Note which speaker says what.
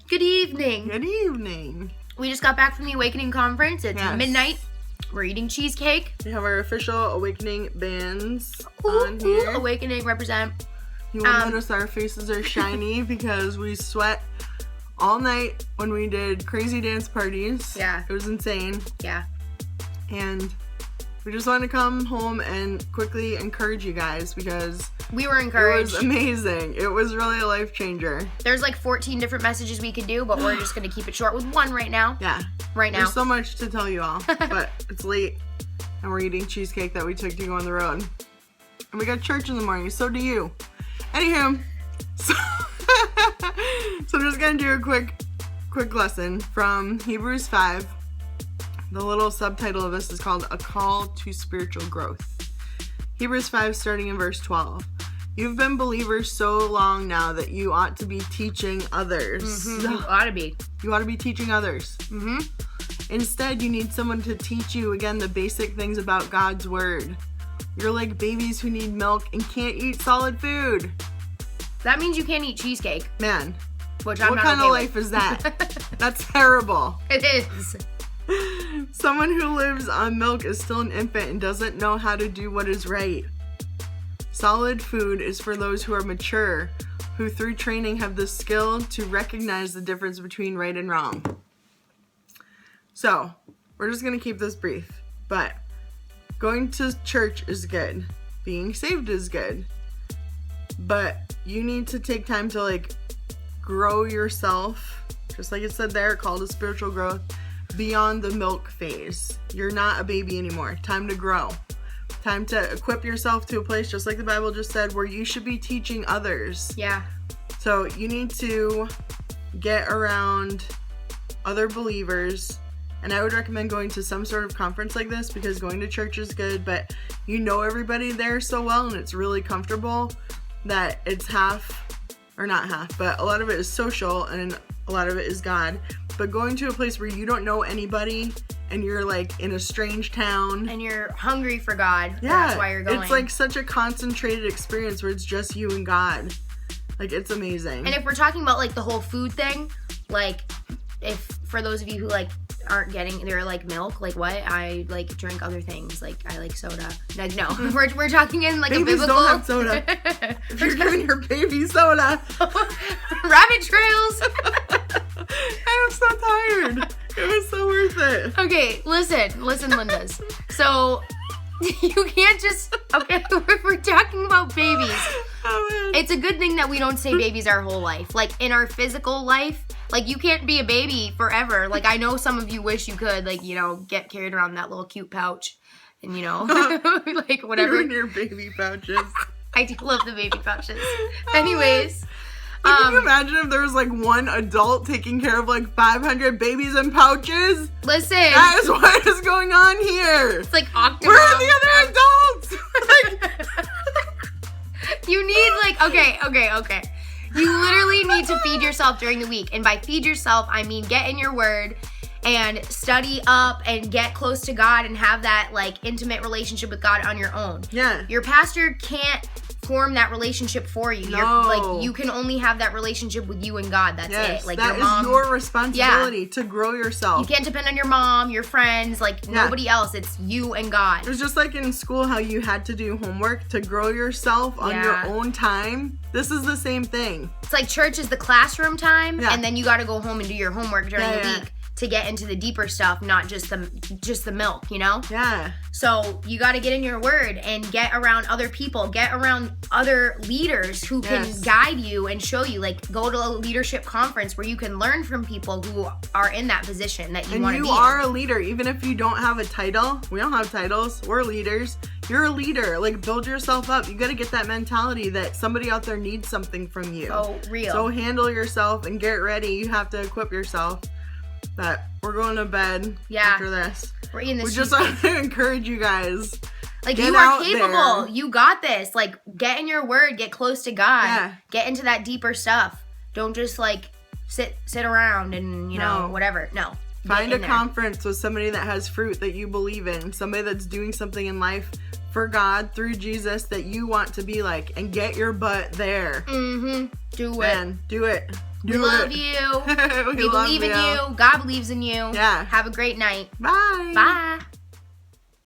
Speaker 1: Good evening.
Speaker 2: Good evening.
Speaker 1: We just got back from the Awakening conference. It's midnight. We're eating cheesecake.
Speaker 2: We have our official Awakening bands on here.
Speaker 1: Awakening represent.
Speaker 2: You will notice our faces are shiny because we sweat all night when we did crazy dance parties.
Speaker 1: Yeah.
Speaker 2: It was insane.
Speaker 1: Yeah.
Speaker 2: And we just wanted to come home and quickly encourage you guys because
Speaker 1: we were encouraged.
Speaker 2: It was amazing. It was really a life changer.
Speaker 1: There's like 14 different messages we could do, but we're just going to keep it short with one right now.
Speaker 2: Yeah.
Speaker 1: Right now.
Speaker 2: There's so much to tell you all, but it's late and we're eating cheesecake that we took to go on the road. And we got church in the morning, so do you. Anywho, so I'm just going to do a quick lesson from Hebrews 5. The little subtitle of this is called A Call to Spiritual Growth. Hebrews 5 starting in verse 12. You've been believers so long now that you ought to be teaching others.
Speaker 1: Mm-hmm. You ought to be.
Speaker 2: You ought to be teaching others.
Speaker 1: Mm-hmm.
Speaker 2: Instead, you need someone to teach you, again, the basic things about God's Word. You're like babies who need milk and can't eat solid food.
Speaker 1: That means you can't eat cheesecake.
Speaker 2: Man,
Speaker 1: which I'm
Speaker 2: what
Speaker 1: not
Speaker 2: kind
Speaker 1: okay
Speaker 2: of
Speaker 1: with.
Speaker 2: life is that? That's terrible.
Speaker 1: It is.
Speaker 2: Someone who lives on milk is still an infant and doesn't know how to do what is right. Solid food is for those who are mature, who through training have the skill to recognize the difference between right and wrong. So, we're just going to keep this brief, but going to church is good. Being saved is good. But you need to take time to grow yourself, just like it said there, called to spiritual growth, beyond the milk phase. You're not a baby anymore. Time to grow. Time to equip yourself to a place, just like the Bible just said, where you should be teaching others.
Speaker 1: Yeah.
Speaker 2: So you need to get around other believers. And I would recommend going to some sort of conference like this because going to church is good, but you know everybody there so well and it's really comfortable that it's not half, but a lot of it is social and a lot of it is God. But going to a place where you don't know anybody and you're in a strange town.
Speaker 1: And you're hungry for God.
Speaker 2: Yeah.
Speaker 1: That's why you're going.
Speaker 2: It's such a concentrated experience where it's just you and God. It's amazing.
Speaker 1: And if we're talking about the whole food thing, if for those of you who aren't getting, they're milk, what? I drink other things. I like soda. No. we're talking in
Speaker 2: Babies
Speaker 1: a biblical.
Speaker 2: don't have soda. If you're giving your baby soda.
Speaker 1: Rabbit trails.
Speaker 2: I'm so tired. It was so worth it.
Speaker 1: Okay, listen, Lindas. So you can't just if we're talking about babies, it's a good thing that we don't say babies our whole life. In our physical life, you can't be a baby forever. I know some of you wish you could, get carried around that little cute pouch and, whatever.
Speaker 2: You and your baby pouches.
Speaker 1: I do love the baby pouches. Anyways.
Speaker 2: Can you imagine if there was one adult taking care of 500 babies in pouches?
Speaker 1: Listen.
Speaker 2: That is what is going on here.
Speaker 1: It's Octomom.
Speaker 2: Where are the other adults?
Speaker 1: You need okay. You literally need to feed yourself during the week. And by feed yourself, I mean get in your word and study up and get close to God and have that intimate relationship with God on your own.
Speaker 2: Yeah.
Speaker 1: Your pastor can't form that relationship for you.
Speaker 2: No.
Speaker 1: You can only have that relationship with you and God. That's
Speaker 2: yes,
Speaker 1: it.
Speaker 2: That
Speaker 1: your mom,
Speaker 2: is your responsibility to grow yourself.
Speaker 1: You can't depend on your mom, your friends, nobody else. It's you and God.
Speaker 2: It was just in school how you had to do homework to grow yourself on your own time. This is the same thing.
Speaker 1: It's church is the classroom time, and then you got to go home and do your homework during the week to get into the deeper stuff, not just the milk,
Speaker 2: Yeah.
Speaker 1: So you got to get in your word and get around other people, get around other leaders who can guide you and show you. Go to a leadership conference where you can learn from people who are in that position that you want to be in.
Speaker 2: And you are a leader, even if you don't have a title. We don't have titles. We're leaders. You're a leader. Build yourself up. You got to get that mentality that somebody out there needs something from you.
Speaker 1: Oh, real.
Speaker 2: So handle yourself and get ready. You have to equip yourself. That we're going to bed after this.
Speaker 1: We're eating this.
Speaker 2: We just want to encourage you guys.
Speaker 1: You are capable. There. You got this. Get in your word. Get close to God.
Speaker 2: Yeah.
Speaker 1: Get into that deeper stuff. Don't just sit around and whatever. No.
Speaker 2: Find a conference with somebody that has fruit that you believe in. Somebody that's doing something in life for God through Jesus that you want to be like, and get your butt there.
Speaker 1: Mm-hmm. Do it.
Speaker 2: Man, do it.
Speaker 1: We love you. We believe in you. God believes in you.
Speaker 2: Yeah.
Speaker 1: Have a great night.
Speaker 2: Bye.
Speaker 1: Bye.